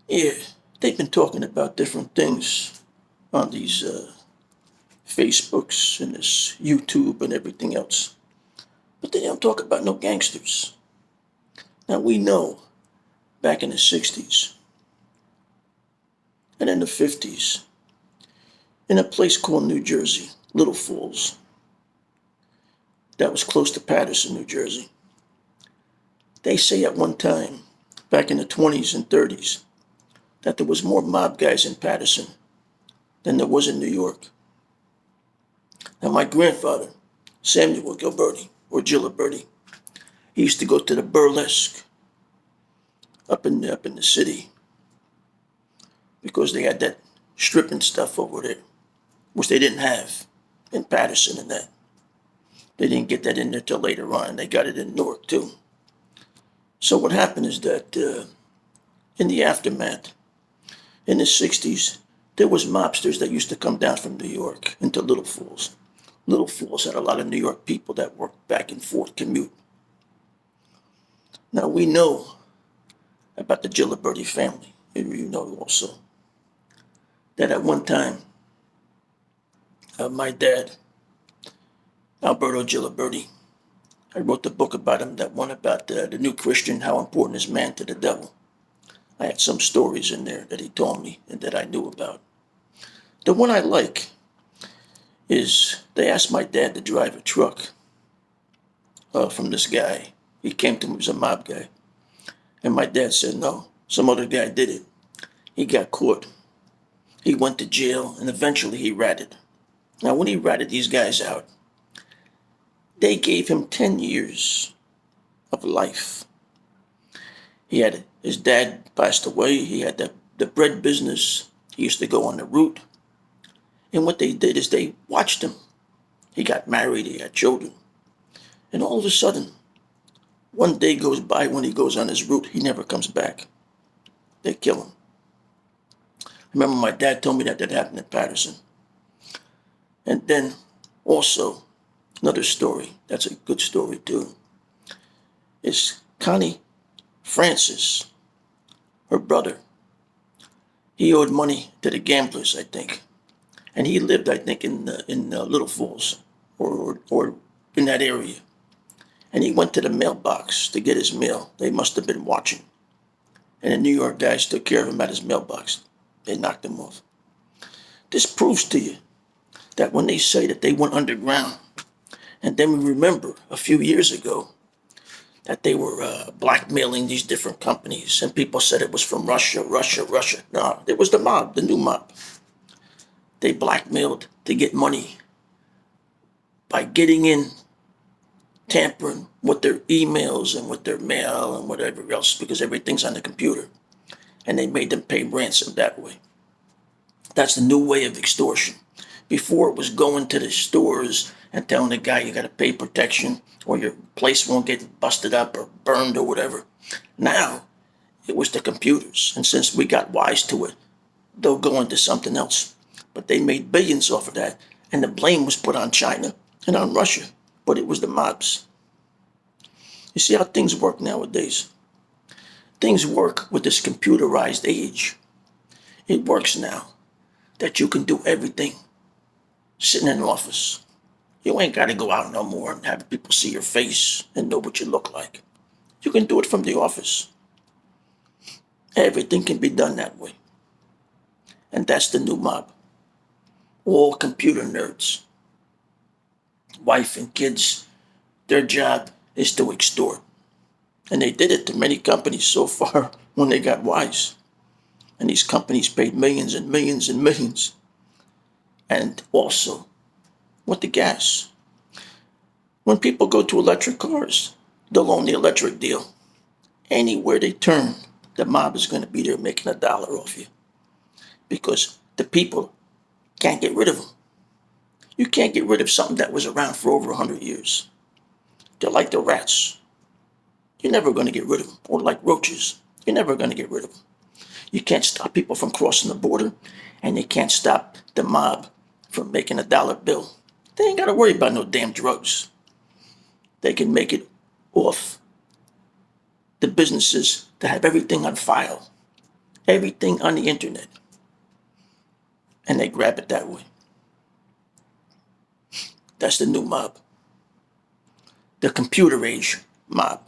Yeah, they've been talking about different things on these Facebooks and this YouTube and everything else. But they don't talk about no gangsters. Now we know back in the 60s and in the 50s, in a place called New Jersey, Little Falls, that was close to Paterson, New Jersey. They say at one time, back in the 20s and 30s, that there was more mob guys in Paterson than there was in New York. Now my grandfather, Samuel Gilberti, or Giliberti, he used to go to the burlesque up in the city because they had that stripping stuff over there, which they didn't have in Paterson and that. They didn't get that in there till later on. They got it in Newark too. So what happened is that in the aftermath, in the 60s, there was mobsters that used to come down from New York into Little Falls. Little Falls had a lot of New York people that worked back and forth commute. Now we know about the Giliberti family. You know also that at one time, my dad, Alberto Giliberti, I wrote the book about him, that one about the new Christian, how important is man to the devil. I had some stories in there that he told me and that I knew about. The one I like is they asked my dad to drive a truck from this guy. He came to me, he was a mob guy. And my dad said, no, some other guy did it. He got caught. He went to jail and eventually he ratted. Now, when he ratted these guys out, they gave him 10 years of life. He had his dad passed away. He had the bread business. He used to go on the route. And what they did is they watched him. He got married. He had children. And all of a sudden, one day goes by when he goes on his route. He never comes back. They kill him. I remember my dad told me that happened in Paterson. And then also, another story, that's a good story too, is Connie Francis, her brother. He owed money to the gamblers, I think. And he lived, I think, in Little Falls or in that area. And he went to the mailbox to get his mail. They must have been watching. And the New York guys took care of him at his mailbox. They knocked him off. This proves to you that when they say that they went underground, and then we remember a few years ago that they were blackmailing these different companies, and people said it was from Russia. No, it was the mob, the new mob. They blackmailed to get money by getting in, tampering with their emails and with their mail and whatever else, because everything's on the computer. And they made them pay ransom that way. That's the new way of extortion. Before it was going to the stores and telling the guy you got to pay protection or your place won't get busted up or burned or whatever. Now it was the computers. And since we got wise to it, they'll go into something else. But they made billions off of that. And the blame was put on China and on Russia. But it was the mobs. You see how things work nowadays? Things work with this computerized age. It works now that you can do everything sitting in an office. You ain't got to go out no more and have people see your face and know what you look like. You can do it from the office. Everything can be done that way. And that's the new mob. All computer nerds. Wife and kids, their job is to extort. And they did it to many companies so far when they got wise. And these companies paid millions and millions and millions. And also, with the gas. When people go to electric cars, they'll own the electric deal. Anywhere they turn, the mob is going to be there making $1 off you. Because the people can't get rid of them. You can't get rid of something that was around for over 100 years. They're like the rats. You're never going to get rid of them. Or like roaches. You're never going to get rid of them. You can't stop people from crossing the border, and they can't stop the mob from making $1 bill. They ain't got to worry about no damn drugs. They can make it off the businesses that have everything on file. everything on the internet, and they grab it that way. That's the new mob. The computer age mob.